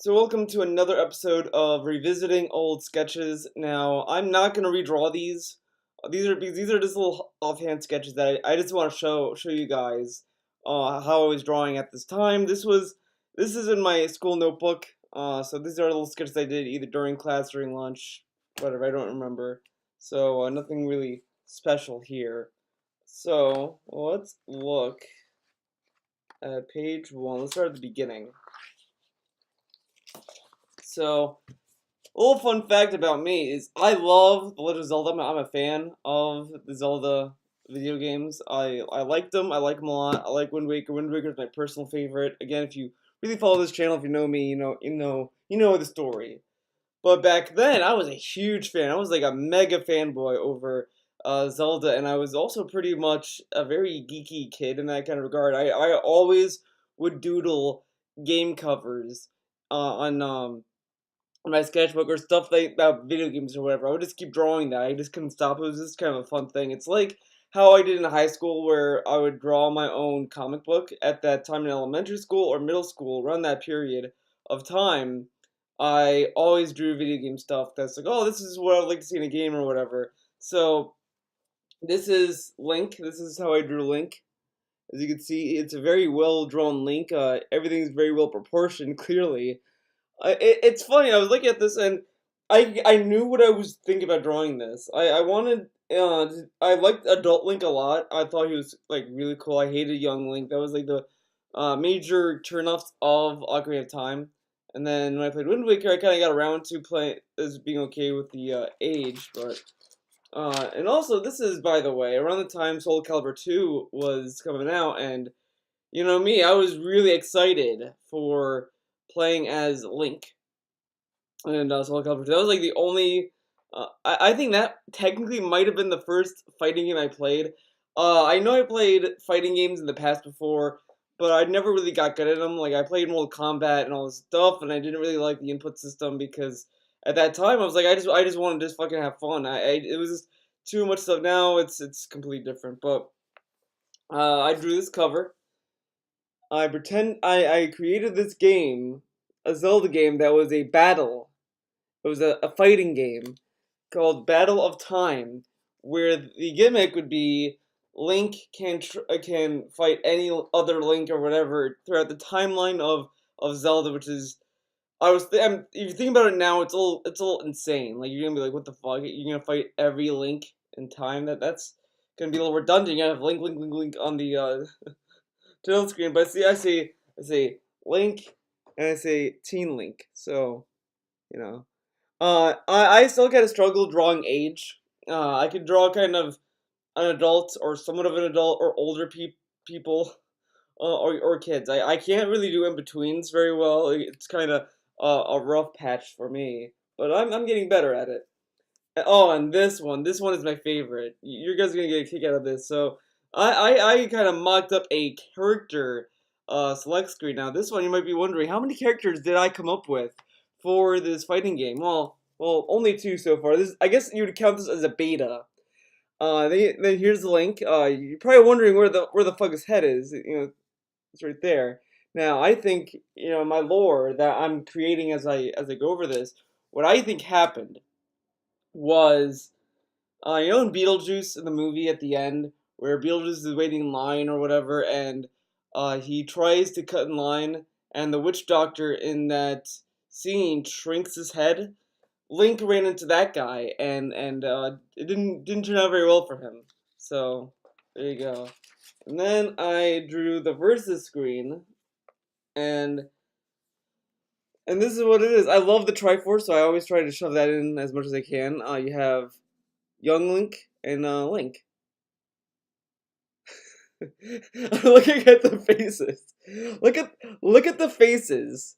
So welcome to another episode of Revisiting Old Sketches. Now, I'm not gonna redraw these. These are just little offhand sketches that I just want to show you guys how I was drawing at this time. This is in my school notebook. So these are little sketches I did either during class, during lunch, whatever. I don't remember. So nothing really special here. So let's look at page one. Let's start at the beginning. So a little fun fact about me is I love The Legend of Zelda. I'm a fan of the Zelda video games. I like them. I like them a lot. I like Wind Waker. Wind Waker is my personal favorite. Again, if you really follow this channel, if you know me, you know the story. But back then, I was a huge fan. I was like a mega fanboy over Zelda, and I was also pretty much a very geeky kid in that kind of regard. I always would doodle game covers on my sketchbook or stuff like about video games or whatever. I would just keep drawing that. I just couldn't stop. It was just kind of a fun thing. It's like how I did in high school, where I would draw my own comic book at that time in elementary school or middle school, around that period of time. I always drew video game stuff that's like, oh, this is what I'd like to see in a game or whatever. So this is Link. This is how I drew Link. As you can see, it's a very well drawn Link. Everything's very well proportioned, clearly. It's funny. I was looking at this and I knew what I was thinking about drawing this. I wanted I liked Adult Link a lot. I thought he was like really cool. I hated Young Link. That was like the major turnoffs of Ocarina of Time. And then when I played Wind Waker, I kind of got around to play as being okay with the age. But and also this is, by the way, around the time Soul Calibur 2 was coming out, and you know me, I was really excited for playing as Link and Soul Calibur 2. That was like the only. I think that technically might have been the first fighting game I played. I know I played fighting games in the past before, but I never really got good at them. Like I played Mortal Kombat and all this stuff, and I didn't really like the input system because at that time I was like, I just wanted to just fucking have fun. It was just too much stuff. Now it's completely different. But I drew this cover. I created this game, a Zelda game that was a battle. It was a fighting game called Battle of Time, where the gimmick would be Link can fight any other Link or whatever throughout the timeline of Zelda, which is if you think about it now, it's a little insane. Like you're gonna be like, what the fuck? You're gonna fight every Link in time? That's gonna be a little redundant. You gotta have Link, Link, Link, Link on the title screen. But see, I say Link, and I say Teen Link. So you know. I still kind of struggle drawing age. I could draw kind of an adult or somewhat of an adult or older people or kids. I can't really do in betweens very well. It's kind of a rough patch for me, but I'm getting better at it. Oh, and this one is my favorite. You guys are gonna get a kick out of this. So I kind of mocked up a character select screen. Now this one you might be wondering, how many characters did I come up with for this fighting game? Well, only two so far. This, I guess you would count this as a beta. Then here's the link. You're probably wondering where the fuck his head is. You know, it's right there. Now I think my lore that I'm creating as I go over this. What I think happened was, in Beetlejuice in the movie at the end, where Beetlejuice is waiting in line or whatever, and he tries to cut in line, and the witch doctor in that scene shrinks his head. Link ran into that guy, and it didn't turn out very well for him. So there you go. And then I drew the versus screen, and this is what it is. I love the Triforce, so I always try to shove that in as much as I can. You have Young Link and Link. Looking at the faces. Look at the faces.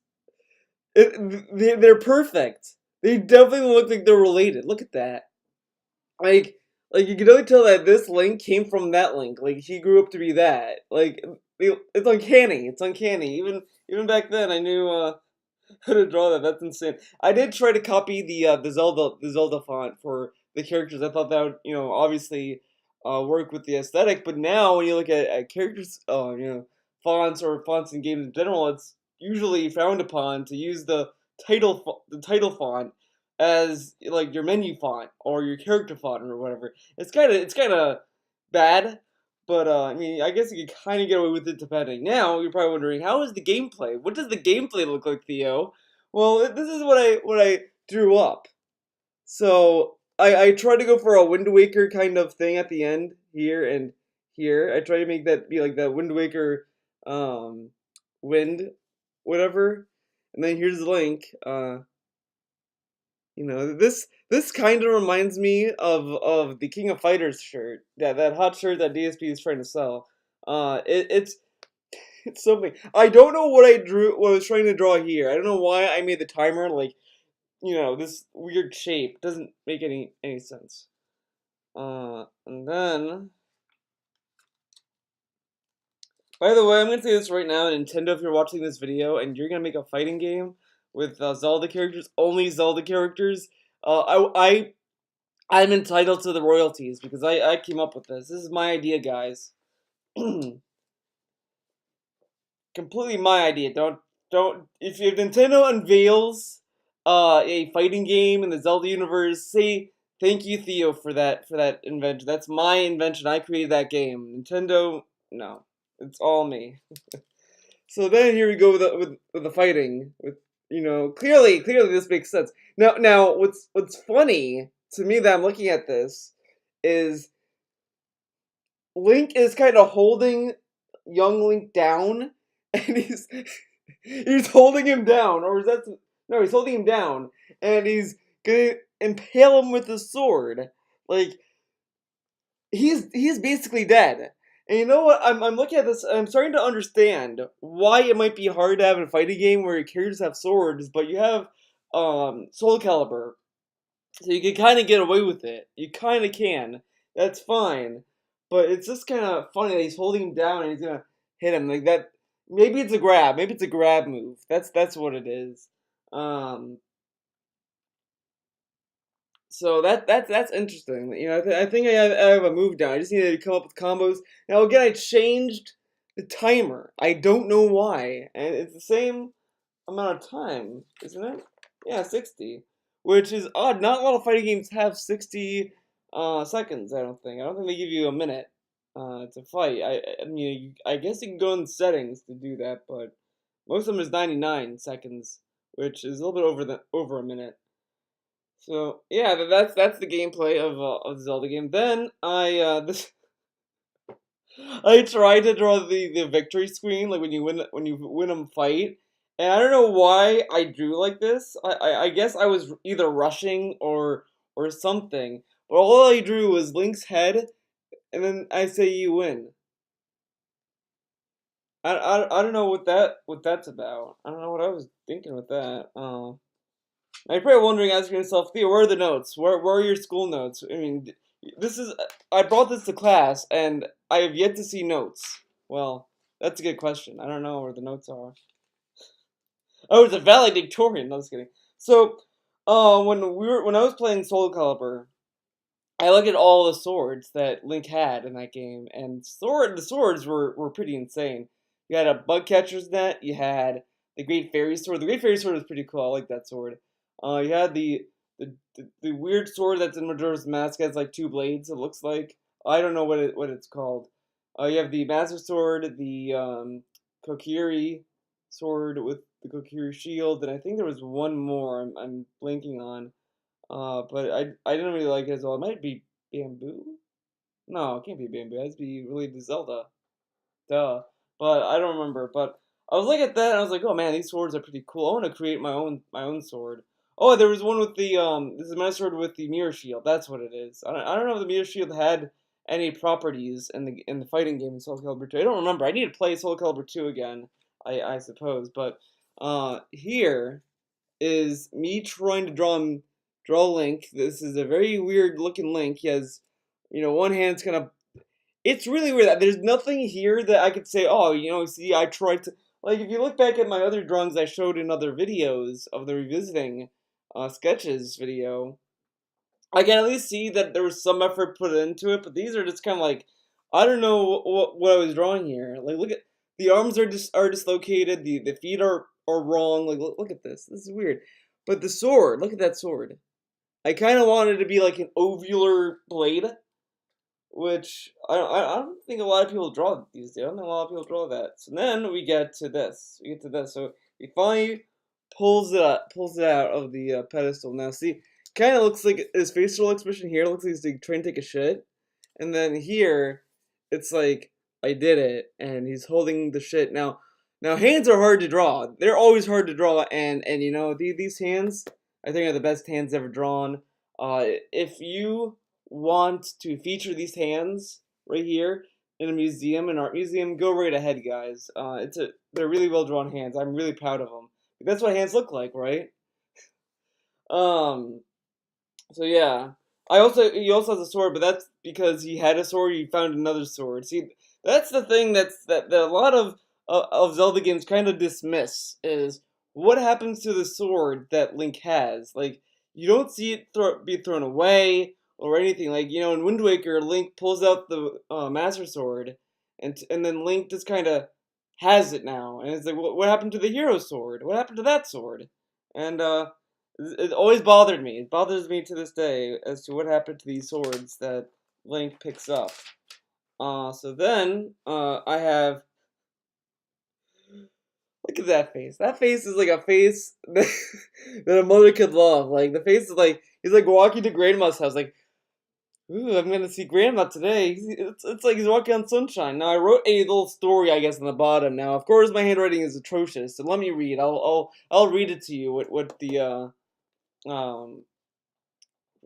They're perfect. They definitely look like they're related. Look at that. Like you can only tell that this Link came from that Link. Like he grew up to be that. Like it's uncanny. It's uncanny. Even back then, I knew how to draw that. That's insane. I did try to copy the Zelda font for the characters. I thought that would obviously work with the aesthetic. But now when you look at characters, fonts or fonts in games in general, it's usually frowned upon to use the title font as like your menu font or your character font or whatever. It's kind of bad, but I mean, I guess you can kind of get away with it depending. Now you're probably wondering, how is the gameplay? What does the gameplay look like, Theo? Well, this is what I drew up. So I tried to go for a Wind Waker kind of thing at the end here and here. I try to make that be like that Wind Waker um wind whatever. And then here's the link. This kind of reminds me of the King of Fighters shirt. Yeah, that hot shirt that DSP is trying to sell. It's it's something. I don't know what I was trying to draw here. I don't know why I made the timer like this weird shape. Doesn't make any sense. And then, by the way, I'm gonna say this right now, Nintendo, if you're watching this video and you're gonna make a fighting game with Zelda characters, only Zelda characters, I'm entitled to the royalties because I came up with this. This is my idea, guys. Completely my idea. Don't if Nintendo unveils a fighting game in the Zelda universe, say thank you, Theo, for that invention. That's my invention. I created that game. Nintendo, no, it's all me. So then here we go with the fighting. With clearly this makes sense. Now what's funny to me that I'm looking at this is Link is kind of holding young Link down, and he's holding him down, or is that no? He's holding him down, and he's gonna impale him with a sword. Like he's basically dead. And you know what? I'm looking at this. I'm starting to understand why it might be hard to have a fighting game where your characters have swords, but you have Soul Calibur, so you can kind of get away with it. You kind of can. That's fine. But it's just kind of funny that he's holding him down and he's gonna hit him like that. Maybe it's a grab. Maybe it's a grab move. That's what it is. Um, so that's interesting. I think I have a move down. I just needed to come up with combos. Now again, I changed the timer. I don't know why, and it's the same amount of time, isn't it? Yeah, 60, which is odd. Not a lot of fighting games have 60 seconds. I don't think. I don't think they give you a minute to fight. I mean, I guess you can go in settings to do that, but most of them is 99 seconds, which is a little bit over a minute. So yeah, that's the gameplay of the Zelda game. Then I tried to draw the victory screen, like when you win a fight, and I don't know why I drew like this. I guess I was either rushing or something. But all I drew was Link's head, and then I say you win. I don't know what that's about. I don't know what I was thinking with that. Now you're probably wondering, asking yourself, Theo, where are the notes? Where are your school notes? I mean, this is I brought this to class, and I have yet to see notes. Well, that's a good question. I don't know where the notes are. Oh, it's a valedictorian. No, I was kidding. So, when I was playing Soul Calibur, I looked at all the swords that Link had in that game, and the swords were pretty insane. You had a bug catcher's net. You had the Great Fairy Sword. The Great Fairy Sword was pretty cool. I like that sword. You had the weird sword that's in Majora's Mask. It has like two blades. It looks like I don't know what it's called. You have the Master Sword, the Kokiri sword with the Kokiri shield, and I think there was one more. I'm blanking on. But I didn't really like it as well. It might be bamboo. No, it can't be bamboo. It has to be related to Zelda. Duh. But I don't remember. But I was looking at that and I was like, oh man, these swords are pretty cool. I want to create my own sword. Oh, there was one with the this is my sword with the mirror shield. That's what it is. I don't know if the mirror shield had any properties in the fighting game in Soul Calibur 2. I don't remember. I need to play Soul Calibur 2 again, I suppose. But here is me trying to draw Link. This is a very weird looking Link. He has, one hand's kind of. It's really weird. There's nothing here that I could say. Oh, see, I tried to. Like, if you look back at my other drawings I showed in other videos of the revisiting sketches video, I can at least see that there was some effort put into it. But these are just kind of like, I don't know what I was drawing here. Like, look at the arms are dislocated. The feet are are wrong. Like, look at this. This is weird. But the sword, look at that sword. I kind of wanted it to be like an ovular blade, which I don't think a lot of people draw these days. I don't think a lot of people draw that. So then we get to this. We get to this. So he finally pulls it out of the pedestal. Now, see, kind of looks like his facial expression here looks like he's like, trying to take a shit, and then here, it's like I did it, and he's holding the shit. Now hands are hard to draw. They're always hard to draw, and you know these hands I think are the best hands ever drawn. If you want to feature these hands right here in a museum, an art museum, go right ahead, guys. They're really well drawn hands. I'm really proud of them. That's what hands look like, right? Um. So yeah, he also has a sword, but that's because he had a sword. He found another sword. See, that's the thing that a lot of Zelda games kind of dismiss is what happens to the sword that Link has. Like you don't see it be thrown away or anything. Like you know, in Wind Waker, Link pulls out the Master Sword, and then Link just kind of has it now, and it's like, what happened to the hero sword? What happened to that sword? And it always bothered me. It bothers me to this day as to what happened to these swords that Link picks up. So then, I have... Look at that face. That face is like a face that a mother could love. Like, the face is like... He's like walking to Grandma's house, like, ooh, I'm gonna see Grandma today. It's like he's walking on sunshine. Now, I wrote a little story, I guess, on the bottom. Now, of course, my handwriting is atrocious, so let me read. I'll read it to you, what the,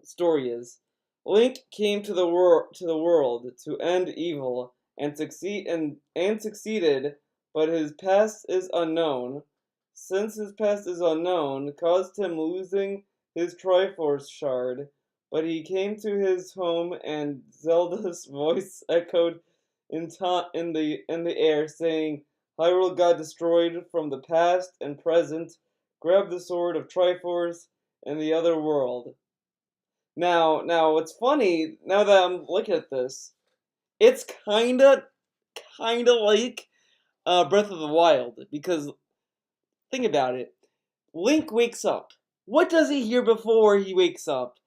story is. Link came to the world to end evil and succeeded, but his past is unknown. Since his past is unknown, caused him losing his Triforce shard, but he came to his home and Zelda's voice echoed in the air, saying, "Hyrule got destroyed from the past and present. Grab the sword of Triforce and the other world." Now, what's funny, now that I'm looking at this, it's kinda like Breath of the Wild, because think about it. Link wakes up. What does he hear before he wakes up?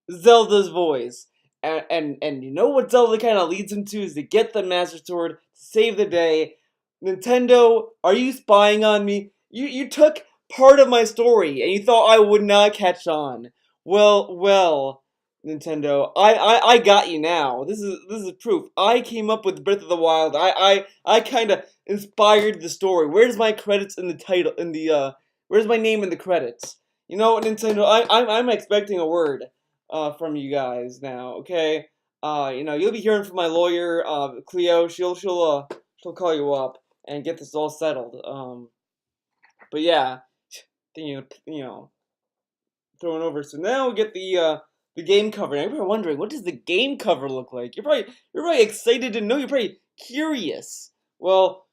Zelda's voice. And you know what Zelda kind of leads him to is to get the Master Sword, to save the day. Nintendo, are you spying on me? You took part of my story and you thought I would not catch on. Well, Nintendo, I got you now. This is proof. I came up with Breath of the Wild. I kind of inspired the story. Where's my credits in the title? Where's my name in the credits? You know, Nintendo, I'm expecting a word from you guys now. Okay, you know, you'll be hearing from my lawyer, Cleo. She'll call you up and get this all settled. But yeah, you know, throwing over. So now we get the game cover. Now you're probably wondering, what does the game cover look like? You're probably excited to know. You're probably curious. Well,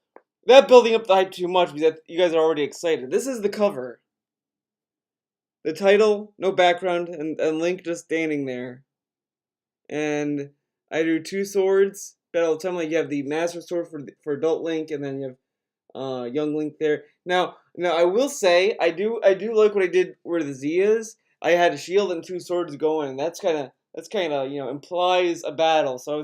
without building up the hype too much, because you guys are already excited. This is the cover. The title, no background, and Link just standing there. And I drew two swords. Battle of Time, like you have the Master Sword for adult Link, and then you have young Link there. Now I will say I do like what I did where the Z is. I had a shield and two swords going. That's kind of you know implies a battle. So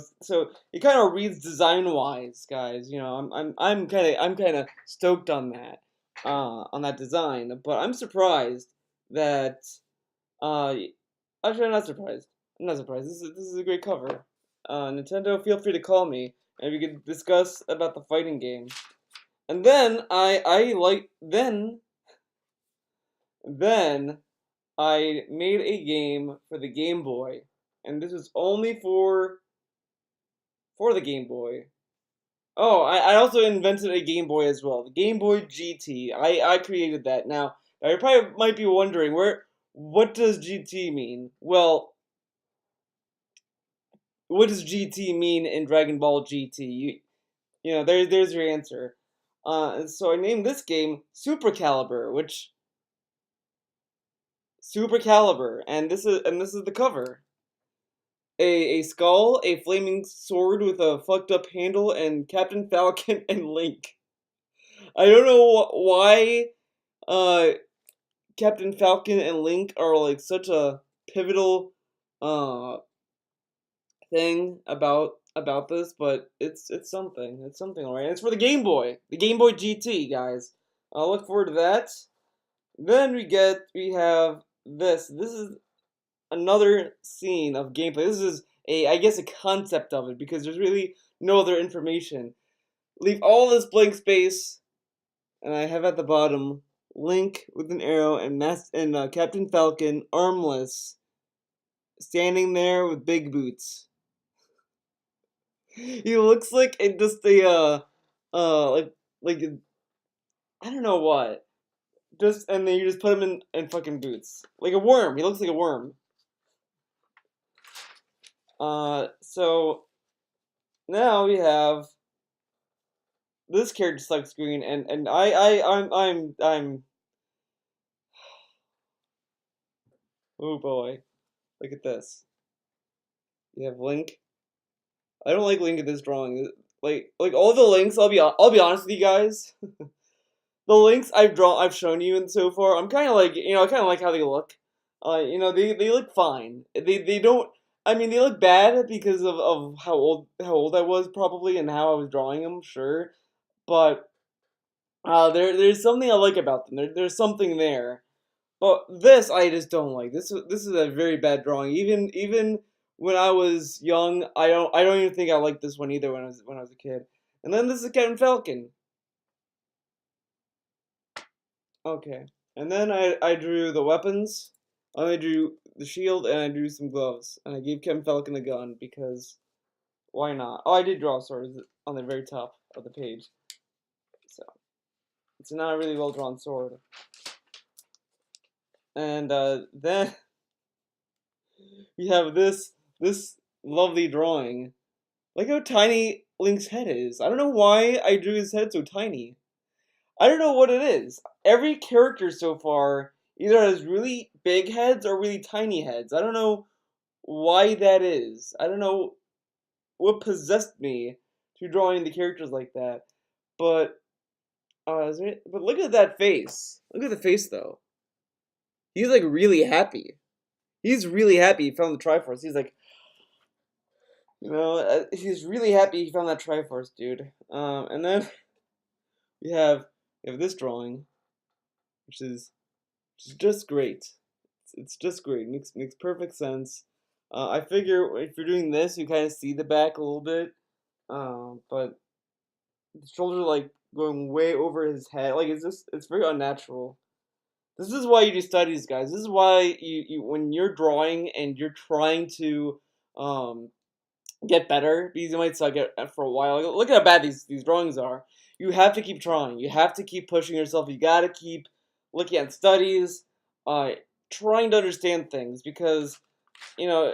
it kind of reads design wise, guys. You know I'm kind of stoked on that design. But I'm surprised that actually I'm not surprised. I'm not surprised. This is a great cover. Nintendo, feel free to call me and we can discuss about the fighting game. And then then I made a game for the Game Boy, and this was only for the Game Boy. Oh, I also invented a Game Boy as well, the Game Boy GT. I created that. Now, you probably might be wondering what does GT mean? Well, what does GT mean in Dragon Ball GT? You know, there's your answer. So I named this game Super Caliber, and this is the cover. A skull, a flaming sword with a fucked up handle, and Captain Falcon and Link. I don't know why uh, Captain Falcon and Link are like such a pivotal uh thing about this, but it's something. It's something, alright. It's for the Game Boy GT, guys. I look forward to that. Then we have this. This is another scene of gameplay. This is I guess a concept of it because there's really no other information. Leave all this blank space, and I have at the bottom Link with an arrow and Captain Falcon armless, standing there with big boots. He looks like it just like I don't know what. Just and then you just put him in fucking boots. Like a worm. He looks like a worm. So now we have this character select screen and I'm oh boy. Look at this. You have Link. I don't like Link in this drawing. Like all the links, I'll be honest with you guys. The links I've shown you and so far, I'm kind of like, I kind of like how they look. They look fine. They don't. I mean, they look bad because of how old I was probably and how I was drawing them. Sure, but there's something I like about them. There's something there. But this I just don't like. This is a very bad drawing. Even when I was young, I don't even think I liked this one either when I was a kid. And then this is Captain Falcon. Okay. And then I drew the weapons, and I drew the shield, and I drew some gloves. And I gave Captain Falcon a gun because why not? Oh, I did draw a sword on the very top of the page. So it's not a really well drawn sword. And then we have this lovely drawing. Look how tiny Link's head is. I don't know why I drew his head so tiny. I don't know what it is. Every character so far either has really big heads or really tiny heads. I don't know why that is. I don't know what possessed me to drawing the characters like that. But but look at that face. Look at the face though. He's like really happy. He's really happy he found the Triforce. He's like, he's really happy he found that Triforce, dude. And then we have this drawing, which is just great. It's just great. Makes perfect sense. I figure if you're doing this, you kind of see the back a little bit, but the shoulders are like going way over his head. Like it's very unnatural. This is why you do studies, guys. This is why you when you're drawing and you're trying to um get better because you might suck at for a while. Look at how bad these drawings are. You have to keep trying. You have to keep pushing yourself. You gotta keep looking at studies, trying to understand things because you know.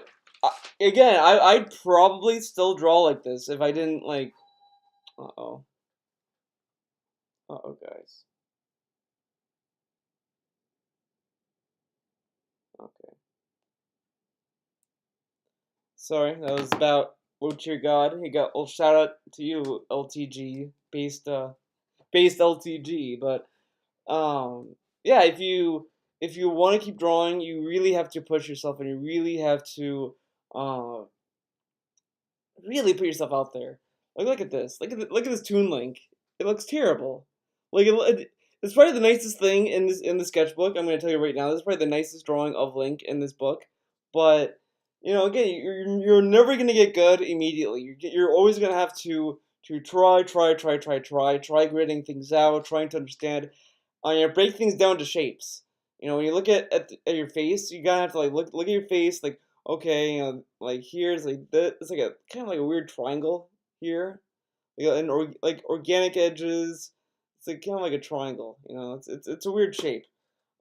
Again, I'd probably still draw like this if I didn't like. Guys. Okay. Sorry, that was about Would Your God. He got well. Shout out to you, LTG based LTG. But yeah, if you want to keep drawing, you really have to push yourself, and you really have to uh really put yourself out there. Like look at this. Look at this Toon Link. It looks terrible. Like it's probably the nicest thing in the sketchbook. I'm gonna tell you right now. This is probably the nicest drawing of Link in this book. But again, you're never gonna get good immediately. You're always gonna have to try gritting things out, trying to understand. Break things down to shapes. When you look at your face, you gotta have to like look at your face like okay, like here's like this. It's like a kind of like a weird triangle here, and like organic edges. It's like kind of like a triangle. It's a weird shape.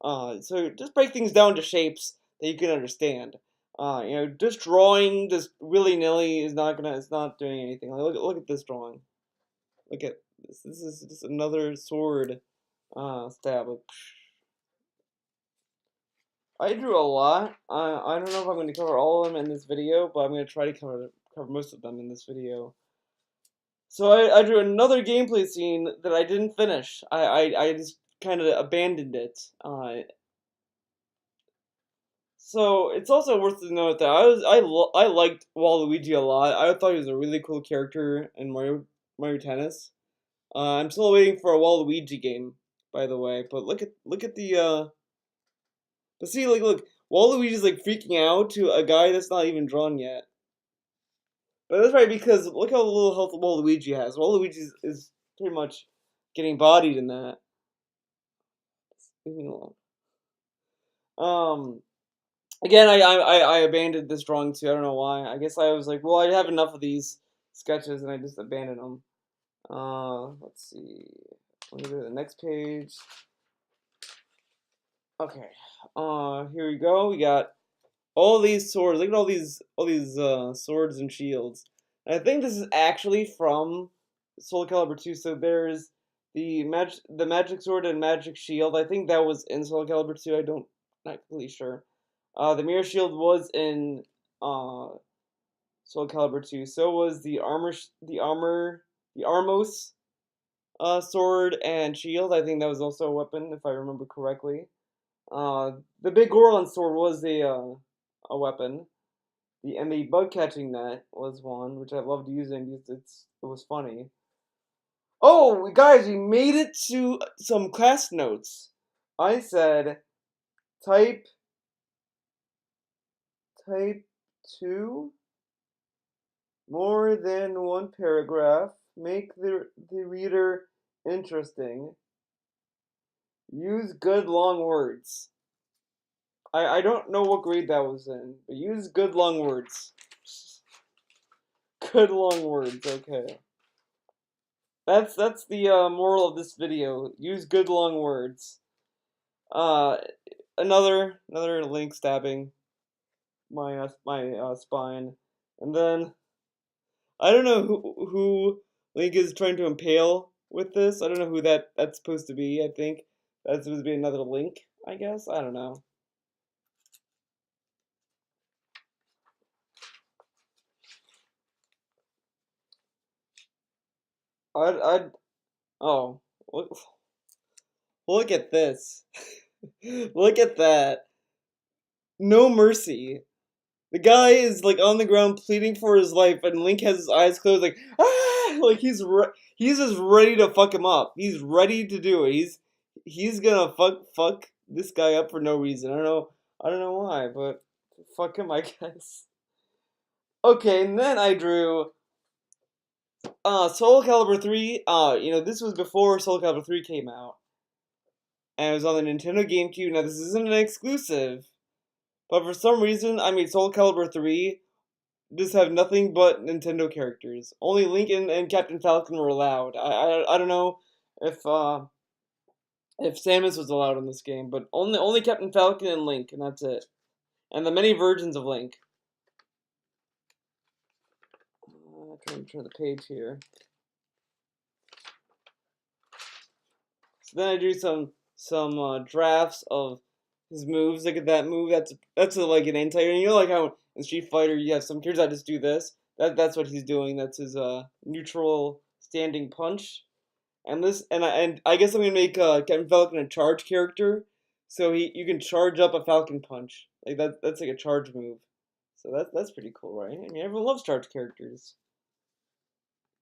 So just break things down to shapes that you can understand. Just drawing just willy nilly it's not doing anything. Like, look at this drawing. Look at this. This is just another sword stab. Like, I drew a lot. I don't know if I'm going to cover all of them in this video, but I'm going to try to cover most of them in this video. So I drew another gameplay scene that I didn't finish. I just kind of abandoned it. So it's also worth to note that I liked Waluigi a lot. I thought he was a really cool character in Mario Tennis. I'm still waiting for a Waluigi game, by the way. But look at the but see, like, look, Waluigi's like freaking out to a guy that's not even drawn yet. But that's right, because look how little health Waluigi has. Waluigi is pretty much getting bodied in that. Leave me alone. Um, Again, I abandoned this drawing too. I don't know why. I guess I was like, well, I have enough of these sketches, and I just abandoned them. Let's see. Let me go to the next page. Okay. Here we go. We got all these swords. Look at all these swords and shields. And I think this is actually from Soul Calibur 2. So there's the magic sword and magic shield. I think that was in Soul Calibur 2. Not really sure. The mirror shield was in Soul Calibur 2. So was the Armos sword and shield. I think that was also a weapon, if I remember correctly. The big Goron sword was a weapon. The bug catching net was one, which I loved using because it was funny. Oh, guys, we made it to some class notes. I said type 2, more than one paragraph, make the reader interesting, use good long words. I don't know what grade that was in, but use good long words. Good long words, okay. That's the moral of this video. Use good long words. Another link stabbing my spine, and then I don't know who Link is trying to impale with this. I don't know who that's supposed to be. I think that's supposed to be another Link. I guess I don't know. I'd oh look at this. Look at that. No mercy. The guy is like on the ground pleading for his life, and Link has his eyes closed, like like he's just ready to fuck him up. He's ready to do it. He's gonna fuck this guy up for no reason. I don't know why, but fuck him, I guess. Okay, and then I drew Soul Calibur 3. This was before Soul Calibur 3 came out, and it was on the Nintendo GameCube. Now this isn't an exclusive, but for some reason I made Soul Calibur 3 just have nothing but Nintendo characters. Only Link and Captain Falcon were allowed. I don't know if Samus was allowed in this game, but only Captain Falcon and Link, and that's it. And the many versions of Link. I'm trying to turn the page here. So then I do some drafts of his moves. Look at that move. That's like an anti-air. You know, like how in Street Fighter you have some characters that just do this. That's what he's doing. That's his neutral standing punch. And I guess I'm gonna make Captain Falcon a charge character, so you can charge up a Falcon punch. Like that's like a charge move. So that's pretty cool, right? I mean, everyone loves charge characters.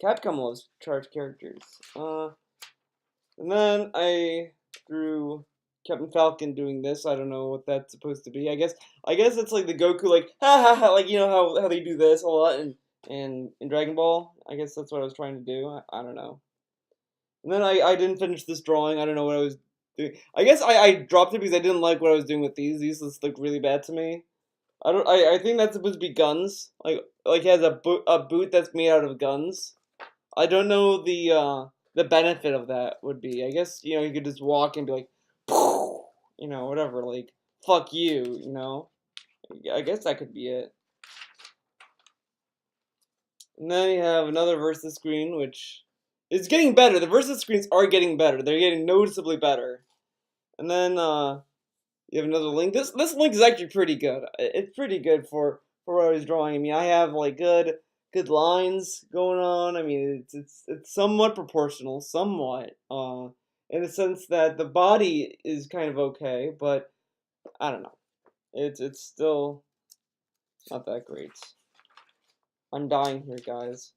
Capcom loves charge characters. And then I drew Captain Falcon doing this. I don't know what that's supposed to be. I guess it's like the Goku, like ha ha ha, like you know how they do this a lot in Dragon Ball. I guess that's what I was trying to do. I don't know. And then I didn't finish this drawing. I don't know what I was doing. I guess I dropped it because I didn't like what I was doing with these. These just look really bad to me. I think that's supposed to be guns. Like he has a boot that's made out of guns. I don't know the benefit of that would be. I guess, you could just walk and be like, whatever, like, fuck you. I guess that could be it. And then you have another versus screen, which is getting better. The versus screens are getting better. They're getting noticeably better. And then you have another link. This link is actually pretty good. It's pretty good for what I was drawing. I mean, I have like good lines going on. I mean, it's somewhat proportional, somewhat. in the sense that the body is kind of okay, but I don't know. It's still not that great. I'm dying here, guys.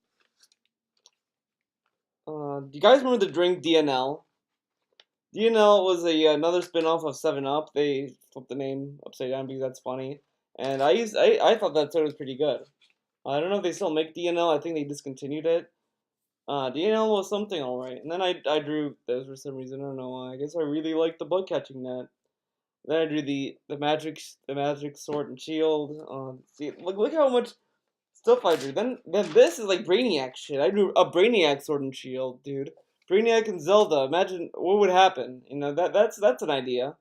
Do you guys remember the drink DNL? DNL was another spin-off of 7 Up. They flipped the name upside down because that's funny. And I thought that soda was pretty good. I don't know if they still make DNL. I think they discontinued it. DNL was something alright. And then I drew those for some reason. I don't know why. I guess I really liked the bug catching net. Then I drew the magic sword and shield. See, look how much stuff I drew. Then this is like Brainiac shit. I drew a Brainiac sword and shield, dude. Brainiac and Zelda. Imagine what would happen. You know that's an idea.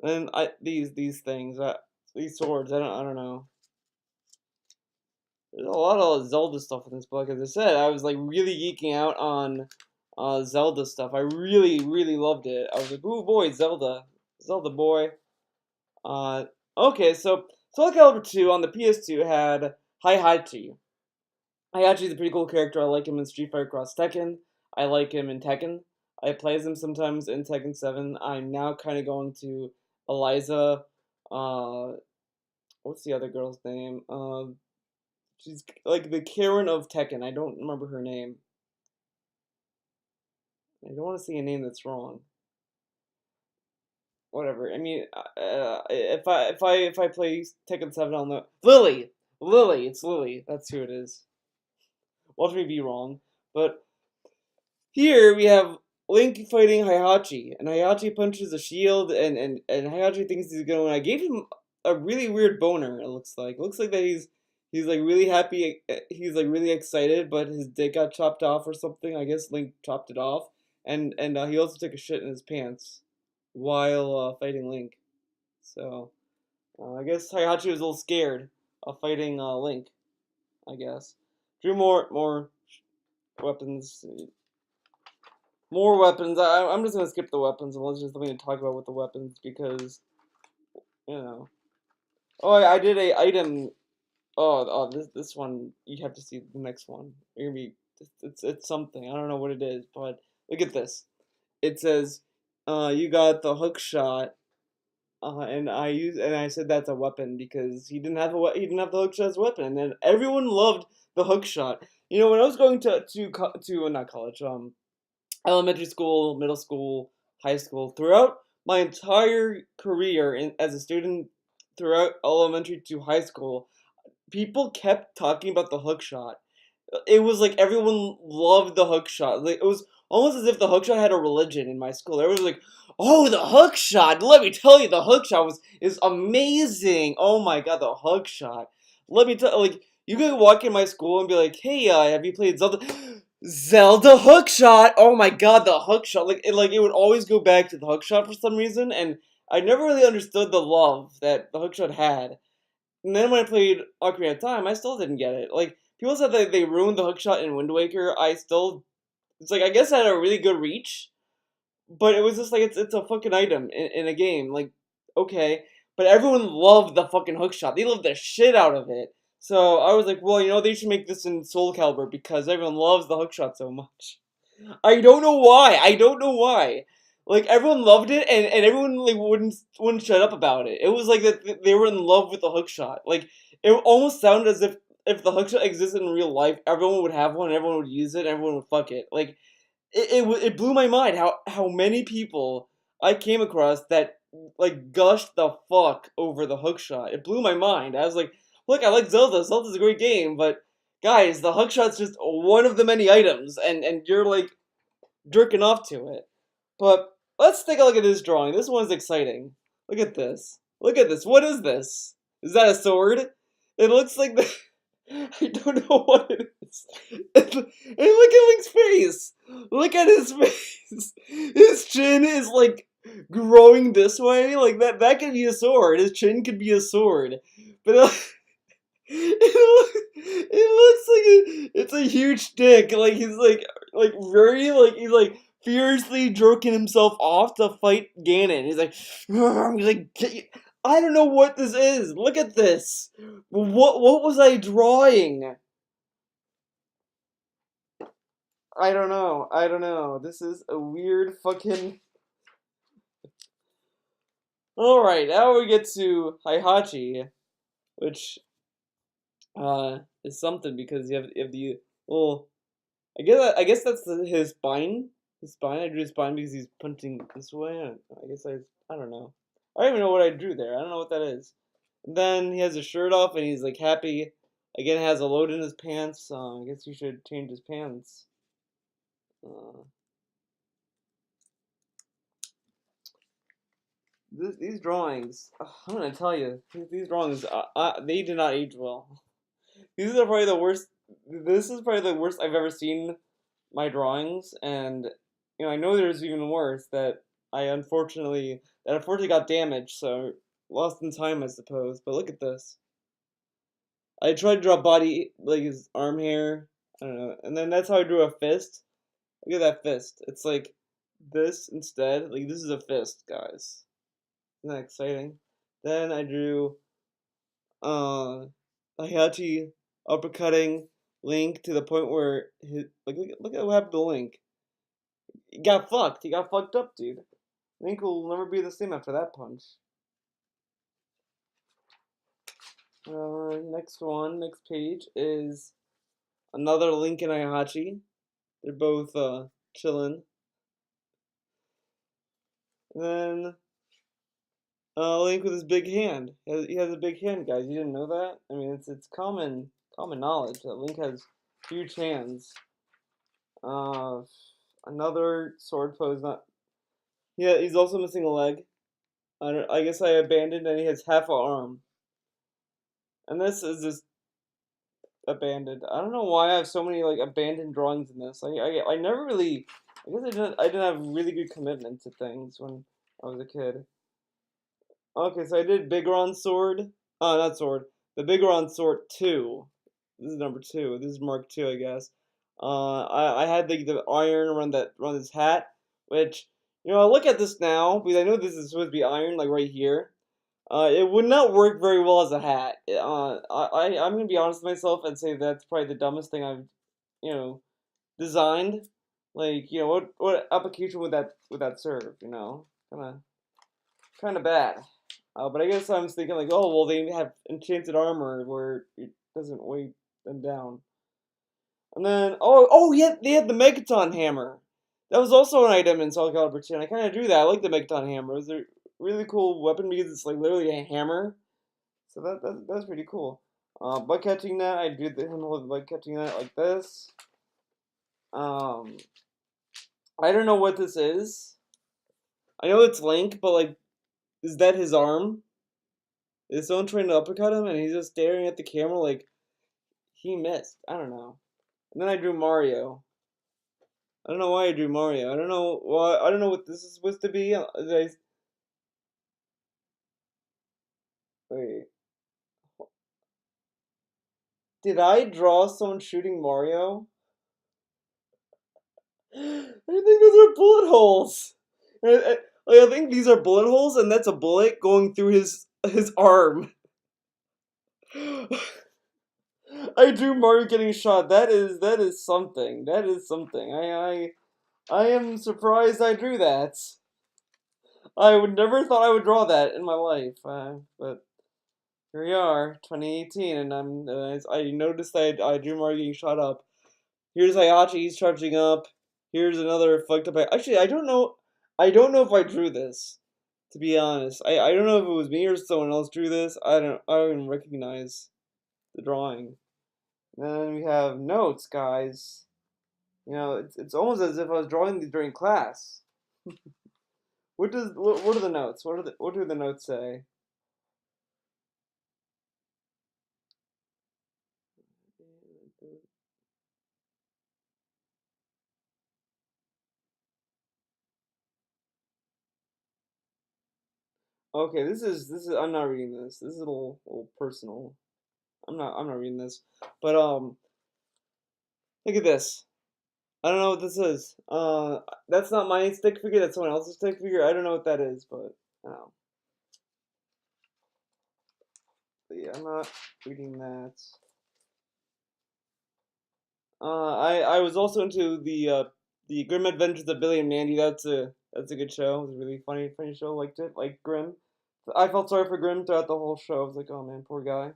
And then these things, these swords. I don't know. There's a lot of Zelda stuff in this book. As I said, I was like really geeking out on Zelda stuff. I really loved it. I was like, ooh boy, Zelda boy. Uh, okay, so Soul Calibur 2 on the PS2 had Heihachi. Heihachi's a pretty cool character. I like him in Street Fighter Cross Tekken. I like him in Tekken. I play as him sometimes in Tekken 7. I'm now kind of going to Eliza. Uh, what's the other girl's name? She's like the Karen of Tekken. I don't remember her name. I don't want to say a name that's wrong. Whatever. I mean, if I play Tekken 7, I'll know. Lily. It's Lily. That's who it is. Watch me be wrong. But here we have Link fighting Heihachi, and Heihachi punches a shield, and Heihachi thinks he's gonna win. I gave him a really weird boner. It looks like. That he's like really happy. He's like really excited, but his dick got chopped off or something. I guess Link chopped it off, and he also took a shit in his pants while fighting Link. So I guess Heihachi was a little scared of fighting Link. I guess. Drew more weapons. More weapons. I'm just gonna skip the weapons and let's just let me talk about with the weapons because you know. Oh, I did a item. This one you have to see the next one. You're gonna be it's something. I don't know what it is, but look at this. It says, you got the hook shot. And I said that's a weapon because he didn't have the hook shot as a weapon, and then everyone loved the hook shot. You know, when I was going to not college, elementary school, middle school, high school, throughout my entire career as a student, throughout elementary to high school, people kept talking about the hook shot. It was like everyone loved the hook shot. Like it was almost as if the hook shot had a religion in my school. Everyone was like, "Oh, the hook shot! Let me tell you, the hook shot is amazing. Oh my god, the hook shot! Let me tell like you could walk in my school and be like, "Hey, have you played Zelda?" Zelda hook shot! Oh my god, the hook shot! It would always go back to the hook shot for some reason, and I never really understood the love that the hook shot had. And then when I played Ocarina of Time, I still didn't get it. Like, people said that they ruined the hookshot in Wind Waker. It's like, I guess it had a really good reach, but it was just like, it's a fucking item in a game. Like, okay. But everyone loved the fucking hookshot. They loved the shit out of it. So I was like, well, they should make this in Soul Calibur because everyone loves the hookshot so much. I don't know why. Like everyone loved it, and everyone like wouldn't shut up about it. It was like that they were in love with the hookshot. Like it almost sounded as if the hookshot existed in real life, everyone would have one, and everyone would use it, and everyone would fuck it. Like it blew my mind how many people I came across that like gushed the fuck over the hookshot. It blew my mind. I was like, look, I like Zelda. Zelda's a great game, but guys, the hookshot's just one of the many items, and you're like jerking off to it. But let's take a look at this drawing. This one's exciting. Look at this. Look at this. What is this? Is that a sword? It looks like the... I don't know what it is. And look at Link's face. Look at his face. His chin is like growing this way. Like that could be a sword. His chin could be a sword. But it looks like it's a huge dick. Like he's like very like he's like fiercely jerking himself off to fight Ganon. He's like, I don't know what this is. Look at this. What was I drawing? I don't know. I don't know. This is a weird fucking. All right, now we get to Heihachi, which is something because you have the well. I guess that's his spine. His spine. I drew his spine because he's punching this way. I guess I don't know. I don't even know what I drew there. I don't know what that is. And then he has his shirt off and he's like happy. Again, has a load in his pants. I guess you should change his pants. Uh, these drawings, I'm gonna tell you, these drawings, they did not age well. These are probably the worst. This is probably the worst I've ever seen my drawings, and I know there's even worse that unfortunately got damaged, so lost in time, I suppose. But look at this. I tried to draw body like his arm hair. I don't know, and then that's how I drew a fist. Look at that fist. It's like this instead. Like this is a fist, guys. Isn't that exciting? Then I drew uh Heihachi uppercutting Link to the point where his like look at what happened to Link. He got fucked. He got fucked up, dude. Link will never be the same after that punch. Next page is another Link and Heihachi. They're both chilling. And then Link with his big hand. He has a big hand, guys. You didn't know that? I mean, it's common knowledge that Link has huge hands. Uh, Another sword pose. Not. Yeah, he's also missing a leg. I guess I abandoned, and he has half an arm. And this is just abandoned. I don't know why I have so many like abandoned drawings in this. I never really. I guess I didn't have really good commitment to things when I was a kid. Okay, so I did Bigron sword. Not sword. The Bigron sword 2. This is number 2. This is Mark 2, I guess. I had the iron around his hat, which I look at this now because I know this is supposed to be iron, like right here. It would not work very well as a hat. I'm gonna be honest with myself and say that's probably the dumbest thing I've you know designed. Like what application would that serve? Kind of bad. But I guess I was thinking like, oh well, they have enchanted armor where it doesn't weigh them down. And then yeah, they had the Megaton hammer. That was also an item in Soul Calibur 2, and I kind of drew that. I like the Megaton hammer. It was a really cool weapon because it's like literally a hammer. So that's pretty cool. Bug catching net. I drew him with bug catching net like this. Um, I don't know what this is. I know it's Link, but like, is that his arm? Is someone trying to uppercut him and he's just staring at the camera like he missed? I don't know. And then I drew Mario. I don't know why I drew Mario. I don't know why. I don't know what this is supposed to be. Wait. Did I draw someone shooting Mario? I think those are bullet holes. I think these are bullet holes, and that's a bullet going through his arm. I drew Mario getting shot. That is something. That is something. I am surprised I drew that. I would never thought I would draw that in my life. But here we are, 2018, and I noticed that I drew Mario getting shot up. Here's Heihachi, he's charging up. Here's another fucked up. Actually, I don't know. I don't know if I drew this. To be honest, I don't know if it was me or someone else drew this. I don't even recognize the drawing. And then we have notes, guys. It's almost as if I was drawing these during class. What are the notes? What do the notes say? Okay, this is I'm not reading this. This is a little personal. I'm not reading this. But look at this. I don't know what this is. That's not my stick figure. That's someone else's stick figure. I don't know what that is, but um, but yeah, I'm not reading that. I was also into the Grim Adventures of Billy and Mandy. That's a good show. It was a really funny show. Liked it. Like Grim. I felt sorry for Grim throughout the whole show. I was like, oh man, poor guy.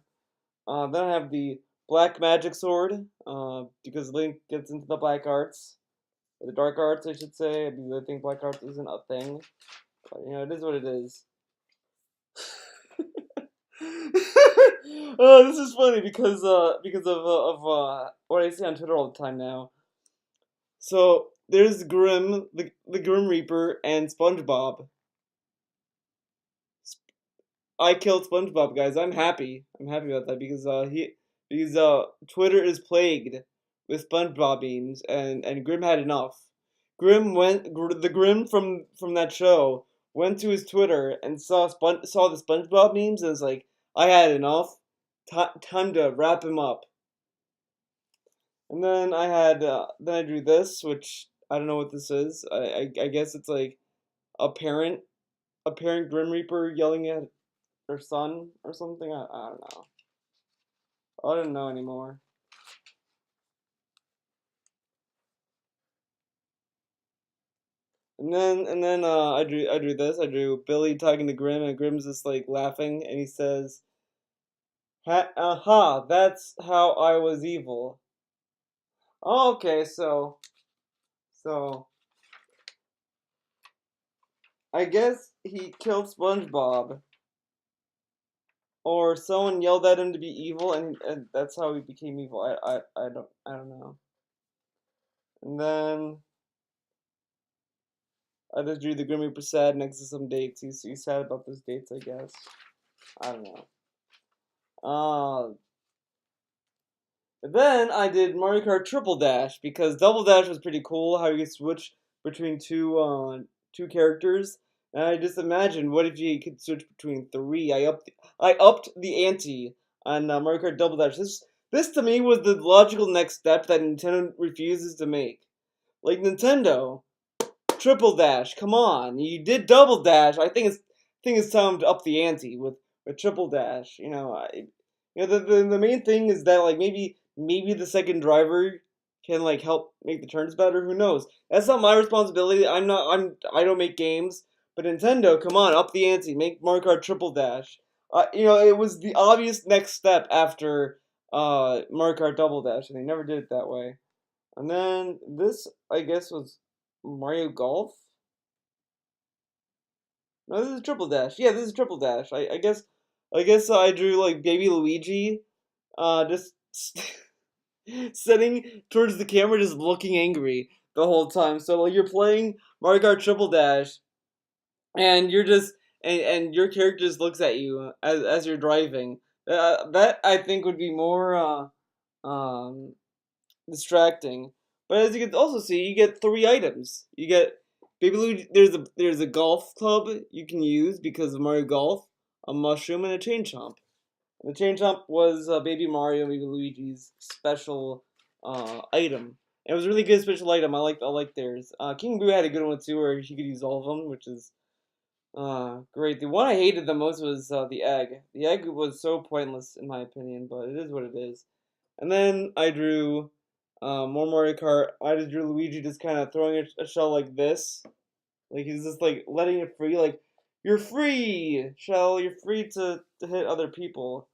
Then I have the Black Magic Sword. Because Link gets into the black arts, or the dark arts, I should say. Because I think black arts isn't a thing. But it is what it is. Oh, this is funny because of what I see on Twitter all the time now. So there's Grim, the Grim Reaper, and SpongeBob. I killed SpongeBob, guys. I'm happy. I'm happy about that because Twitter is plagued with SpongeBob memes, and Grim had enough. The Grim from that show went to his Twitter and saw the SpongeBob memes and was like, I had enough. Time to wrap him up. And then I drew this, which I don't know what this is. I guess it's like a parent a parent Grim Reaper yelling at her son or something. I don't know. I don't know anymore. And then I drew this. I drew Billy talking to Grim, and Grim's just like laughing, and he says, "Aha, that's how I was evil." Oh, okay, so I guess he killed SpongeBob, or someone yelled at him to be evil, and that's how he became evil. I don't know. And then I just drew the Grim Reaper sad next to some dates. He's sad about those dates, I guess. I don't know. Uh, then I did Mario Kart Triple Dash because Double Dash was pretty cool. How you could switch between two characters. And I just imagined, what if you could switch between three? I upped the ante on Mario Kart Double Dash. This to me was the logical next step that Nintendo refuses to make. Like Nintendo, Triple Dash, come on! You did Double Dash. I think it's time to up the ante with Triple Dash. The main thing is that like maybe the second driver can like help make the turns better. Who knows? That's not my responsibility. I don't make games, but Nintendo, come on, up the ante, make Mario Kart Triple Dash. It was the obvious next step after Mario Kart Double Dash, and they never did it that way. And then this, I guess, was Mario Golf. No, this is Triple Dash. Yeah, this is Triple Dash. I guess I drew like baby Luigi, just sitting towards the camera, just looking angry the whole time. So like you're playing Mario Kart Triple Dash, and you're just and your character just looks at you as you're driving. That I think would be more distracting. But as you can also see, you get three items. You get Baby Luigi. There's a golf club you can use because of Mario Golf, a mushroom, and a chain chomp. The chain chomp was Baby Mario, Baby Luigi's special item. It was a really good special item. I like theirs. King Boo had a good one too, where he could use all of them, which is great. The one I hated the most was the egg. The egg was so pointless in my opinion, but it is what it is. And then I drew more Mario Kart. I just drew Luigi just kind of throwing a shell like this. Like he's just like letting it free. Like, you're free, shell. You're free to hit other people.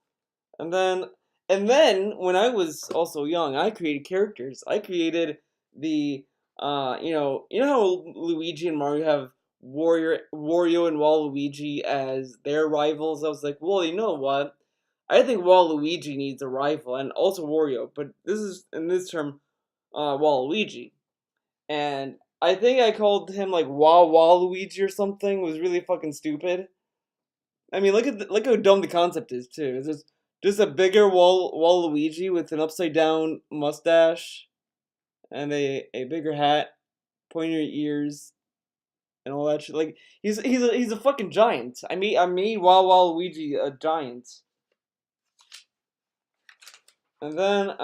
And then and then when I was also young, I created characters. I created the how Luigi and Mario have Wario and Waluigi as their rivals. I was like, well, you know what? I think Waluigi needs a rival, and also Wario, but this is in this term, Waluigi. And I think I called him like Waluigi or something. It was really fucking stupid. I mean, look how dumb the concept is too. It's just a bigger Waluigi with an upside down mustache and a bigger hat, pointier ears, and all that shit. Like he's a fucking giant. I made Waluigi a giant. And then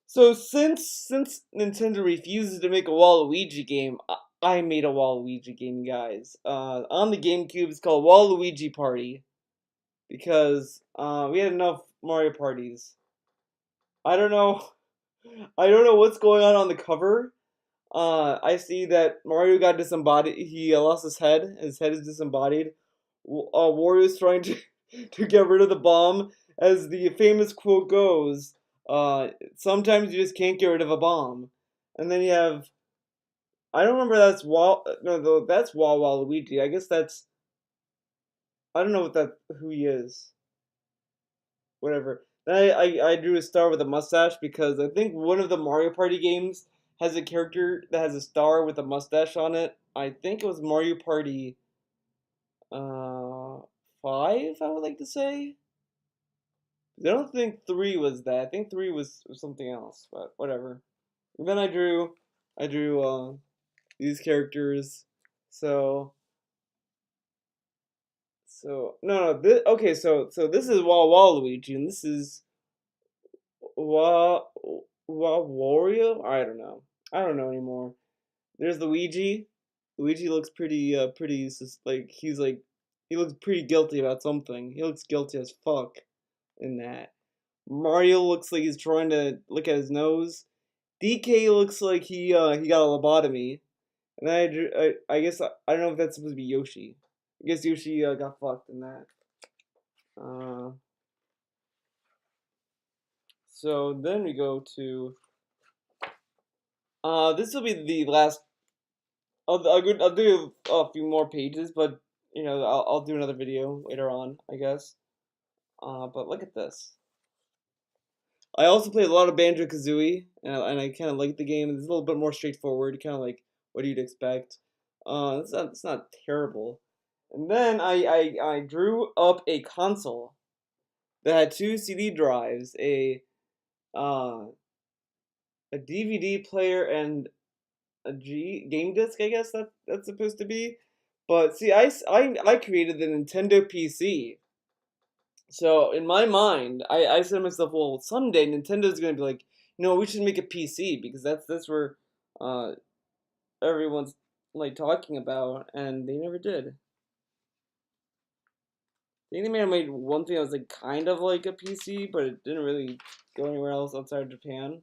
so since Nintendo refuses to make a Waluigi game, I made a Waluigi game, guys. On the GameCube, it's called Waluigi Party because we had enough Mario parties. I don't know. I don't know what's going on the cover. I see that Mario got disembodied. He lost his head. His head is disembodied. Wario's trying to to get rid of the bomb, as the famous quote goes. Sometimes you just can't get rid of a bomb. And then you have, I don't remember, that's no, that's Wawa Luigi. I guess that's, I don't know what that who he is. Whatever. Then I drew a star with a mustache because I think one of the Mario Party games has a character that has a star with a mustache on it. I think it was Mario Party uh 5, I would like to say. I don't think 3 was that. I think 3 was something else, but whatever. And then I drew these characters. So no, okay, so this is Waluigi and this is Wa Wario? I don't know. I don't know anymore. There's Luigi. Luigi looks pretty like he looks pretty guilty about something. He looks guilty as fuck in that. Mario looks like he's trying to look at his nose. DK looks like he got a lobotomy. And I guess I don't know if that's supposed to be Yoshi. I guess Yoshi got fucked in that. Uh, so then we go to this will be the last. I'll do a few more pages, but I'll do another video later on, I guess. But look at this. I also played a lot of Banjo Kazooie, and I kind of like the game. It's a little bit more straightforward, kind of like what you'd expect. It's not terrible. And then I drew up a console that had two CD drives, uh, a DVD player, and a game disc. I guess that's supposed to be. But see, I created the Nintendo PC. So in my mind, I said to myself, well, someday Nintendo's gonna be like, we should make a PC because that's where uh everyone's like talking about, and they never did. I think they may have made one thing that was like kind of like a PC, but it didn't really go anywhere else outside of Japan.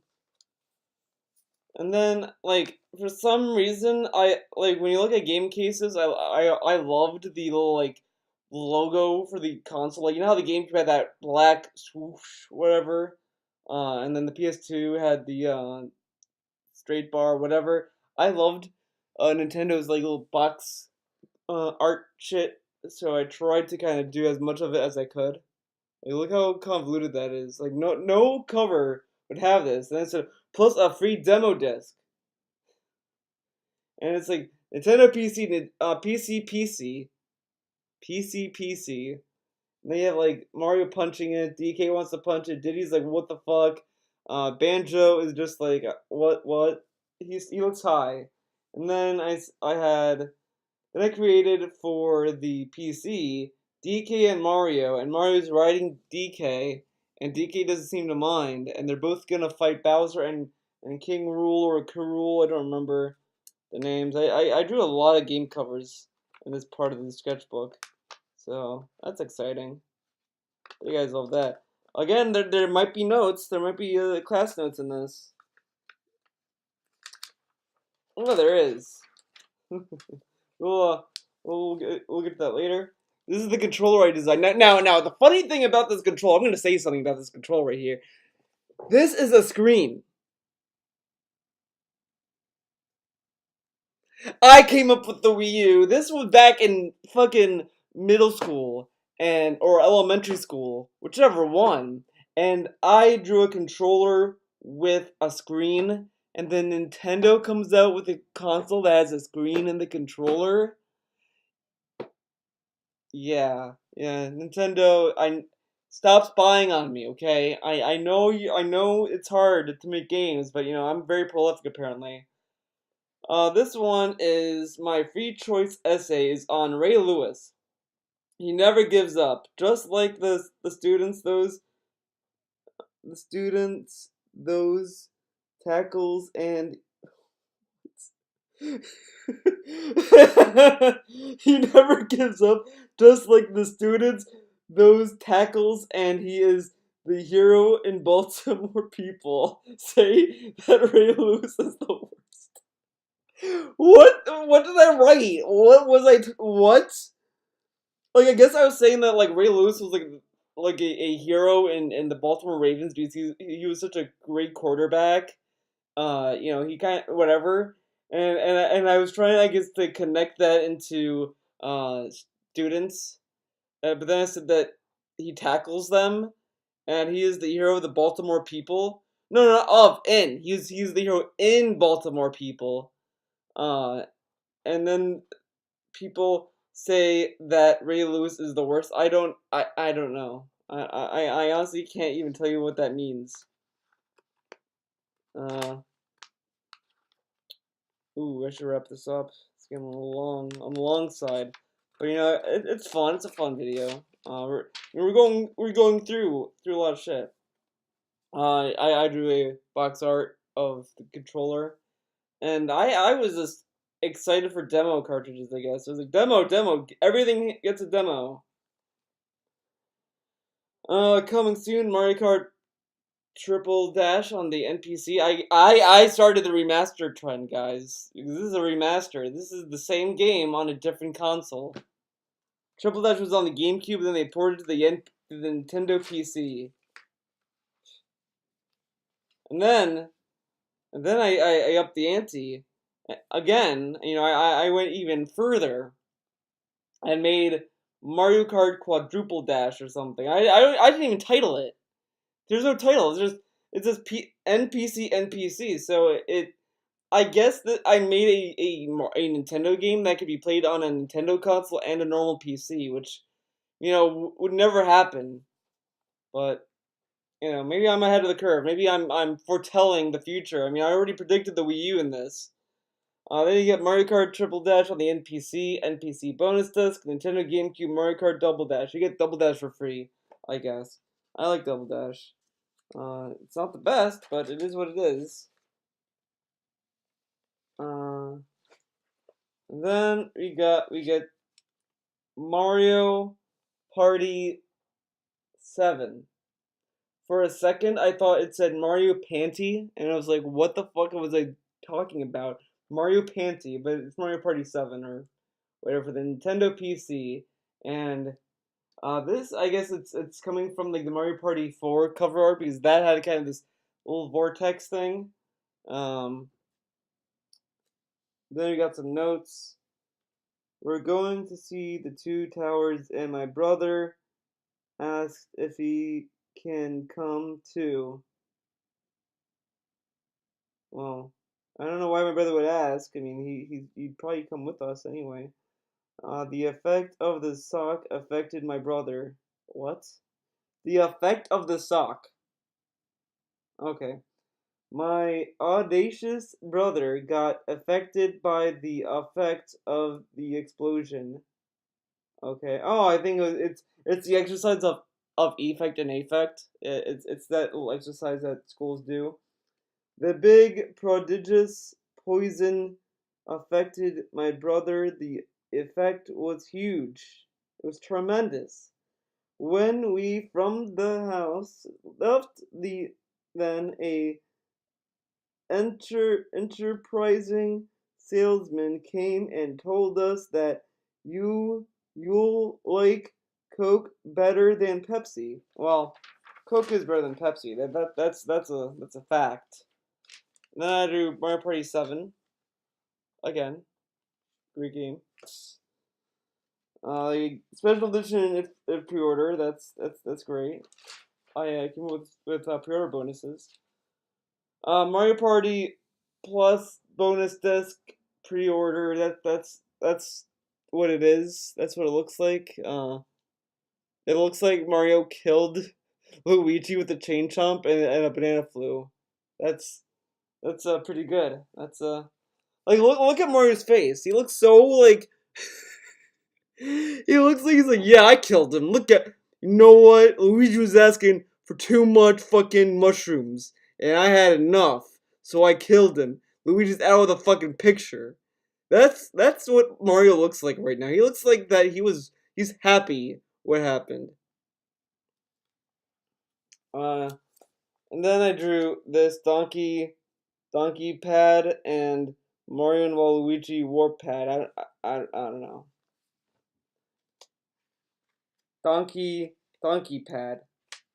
And then, like, for some reason, I like when you look at game cases, I loved the little like logo for the console. Like, you know how the GameCube had that black swoosh, whatever, and then the PS2 had the straight bar, whatever. I loved Nintendo's like little box art shit, so I tried to kind of do as much of it as I could. Like, look how convoluted that is. Like, no cover would have this, and then so plus a free demo disc. And it's like Nintendo PC, PC. And they have like Mario punching it. DK wants to punch it. Diddy's like, what the fuck? Banjo is just like, what? He looks high. And then I created for the PC DK and Mario, and Mario's riding DK, and DK doesn't seem to mind, and they're both gonna fight Bowser and King Rule or K. Rool. I don't remember the names. I drew a lot of game covers in this part of the sketchbook, so that's exciting. You guys love that. Again, there might be notes. There might be class notes in this. Oh, there is. we'll, uh, we'll get to that later. This is the controller I designed. Now, the funny thing about this controller, I'm going to say something about this controller right here. This is a screen. I came up with the Wii U. This was back in fucking middle school or elementary school, whichever one. And I drew a controller with a screen, and then Nintendo comes out with a console that has a screen and the controller. Yeah, Nintendo, I stop spying on me, okay? I know it's hard to make games, but I'm very prolific apparently. This one is my free choice essays on Ray Lewis. He never gives up, just like the students. Those tackles and he never gives up, just like the students. Those tackles, and he is the hero in Baltimore people say that Ray Lewis is the worst. What did I write? What was what? Like, I guess I was saying that like Ray Lewis was like a hero in the Baltimore Ravens because he was such a great quarterback. He kind of whatever, and I was trying, I guess, to connect that into students, but then I said that he tackles them, and he is the hero of the Baltimore people. No, no, of in he's the hero in Baltimore people. Uh, and then people say that Ray Lewis is the worst. I don't know. I honestly can't even tell you what that means. Uh, I should wrap this up. It's getting a little long on the long side, but it's fun. It's a fun video. We're going through a lot of shit. I drew a box art of the controller, and I was just excited for demo cartridges. I guess it was like demo. Everything gets a demo. Coming soon, Mario Kart Triple Dash on the NPC. I started the remaster trend, guys. This is a remaster. This is the same game on a different console. Triple Dash was on the GameCube, then they ported to the Nintendo PC. And then I upped the ante. Again, I went even further and made Mario Kart Quadruple Dash or something. I didn't even title it. There's no title. It's just NPC. So I guess that I made a Nintendo game that could be played on a Nintendo console and a normal PC, which would never happen. But maybe I'm ahead of the curve. Maybe I'm foretelling the future. I mean, I already predicted the Wii U in this. Then you get Mario Kart Triple Dash on the NPC bonus disc, Nintendo GameCube Mario Kart Double Dash. You get Double Dash for free, I guess. I like Double Dash. It's not the best, but it is what it is. And then we get Mario Party 7. For a second, I thought it said Mario Panty, and I was like, what the fuck was I talking about? Mario Panty, but it's Mario Party 7 or whatever for the Nintendo PC. And this, I guess it's coming from like the Mario Party 4 cover art because that had kind of this little vortex thing. Then we got some notes. We're going to see the two towers, and my brother asked if he can come too. Well, I don't know why my brother would ask. I mean, he'd probably come with us anyway. The effect of the sock affected my brother. What? The effect of the sock. Okay. My audacious brother got affected by the effect of the explosion. Okay. Oh, I think it's the exercise of effect and affect. It's that little exercise that schools do. The big prodigious poison affected my brother. The effect was huge. It was tremendous. When we from the house left then a enterprising salesman came and told us that you'll like Coke better than Pepsi. Well, Coke is better than Pepsi. That's a fact. And then I do Mario Party 7 again. Great game. Special edition if pre-order. That's great. I came with pre-order bonuses. Mario Party Plus bonus disc pre-order. That's what it is. That's what it looks like. It looks like Mario killed Luigi with a chain chomp and a banana flu. That's pretty good. That's like look at Mario's face. He looks so like he looks like he's like, yeah, I killed him. Look at you know what? Luigi was asking for too much fucking mushrooms, and I had enough, so I killed him. Luigi's out of the fucking picture. That's what Mario looks like right now. He looks like that he's happy what happened. Uh, and then I drew this donkey pad and Mario and Waluigi warp pad. I don't know. Donkey pad.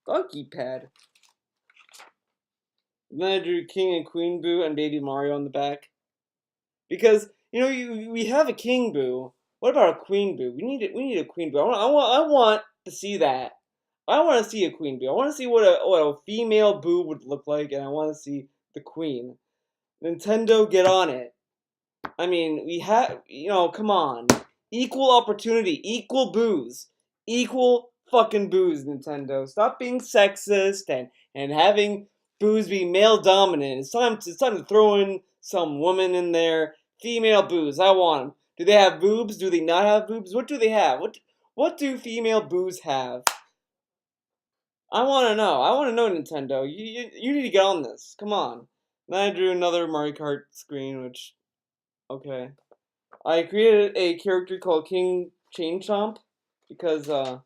Donkey pad. And then I drew King and Queen Boo and Baby Mario on the back. Because, we have a King Boo. What about a Queen Boo? We need a Queen Boo. I want to see that. I want to see a Queen Boo. I want to see what a female Boo would look like, and I want to see the Queen. Nintendo, get on it. I mean, we have, come on. Equal opportunity, equal booze. Equal fucking booze, Nintendo. Stop being sexist and having booze be male dominant. It's time to throw in some woman in there. Female booze, I want them. Do they have boobs? Do they not have boobs? What do they have? What do female boos have? I want to know. I want to know, Nintendo. You need to get on this. Come on. Then I drew another Mario Kart screen, which, okay. I created a character called King Chain Chomp because and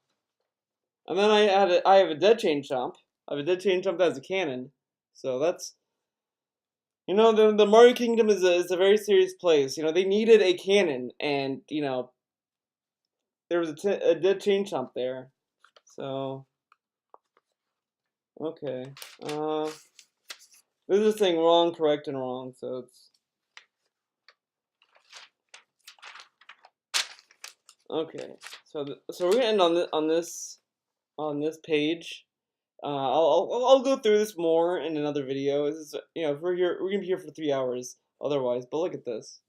then I have a dead Chain Chomp. I have a dead Chain Chomp that has a cannon. So that's, the Mario Kingdom is a very serious place. They needed a cannon, and there was a dead Chain Chomp there. So okay, this is saying wrong, correct, and wrong. So it's okay. So we're gonna end on this page. I'll go through this more in another video. This is, we're gonna be here for 3 hours otherwise. But look at this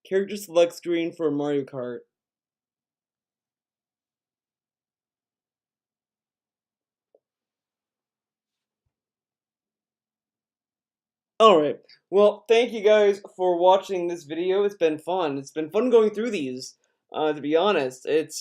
character select screen for Mario Kart. All right. Well, thank you guys for watching this video. It's been fun. It's been fun going through these. To be honest, it's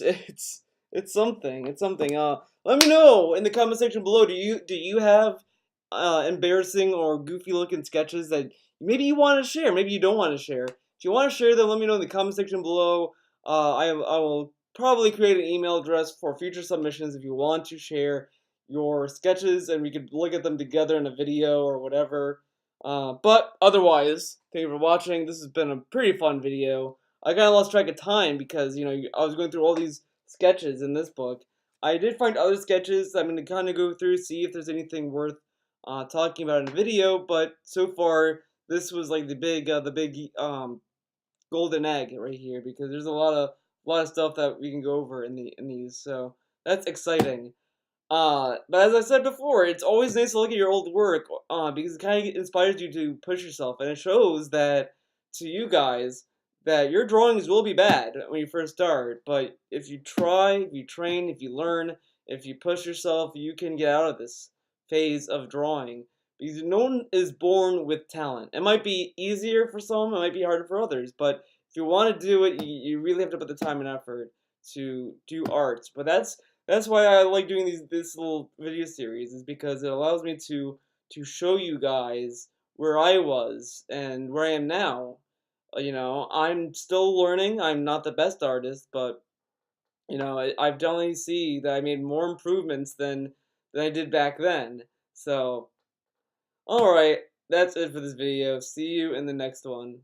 something. It's something. Let me know in the comment section below. Do you have embarrassing or goofy looking sketches that maybe you want to share? Maybe you don't want to share. If you want to share them, let me know in the comment section below. I will probably create an email address for future submissions if you want to share your sketches, and we could look at them together in a video or whatever. But otherwise, thank you for watching. This has been a pretty fun video. I kind of lost track of time because, I was going through all these sketches in this book. I did find other sketches I'm going to kind of go through, see if there's anything worth talking about in a video, but so far, this was like the big golden egg right here, because there's a lot of stuff that we can go over in these, so that's exciting. But as I said before, it's always nice to look at your old work, because it kind of inspires you to push yourself, and it shows that to you guys that your drawings will be bad when you first start, but if you try, if you train, if you learn, if you push yourself, you can get out of this phase of drawing. Because no one is born with talent. It might be easier for some, it might be harder for others, but if you want to do it, you really have to put the time and effort to do art. But that's why I like doing this little video series, is because it allows me to show you guys where I was and where I am now. I'm still learning. I'm not the best artist, but I've definitely see that I made more improvements than I did back then. So, all right, that's it for this video. See you in the next one.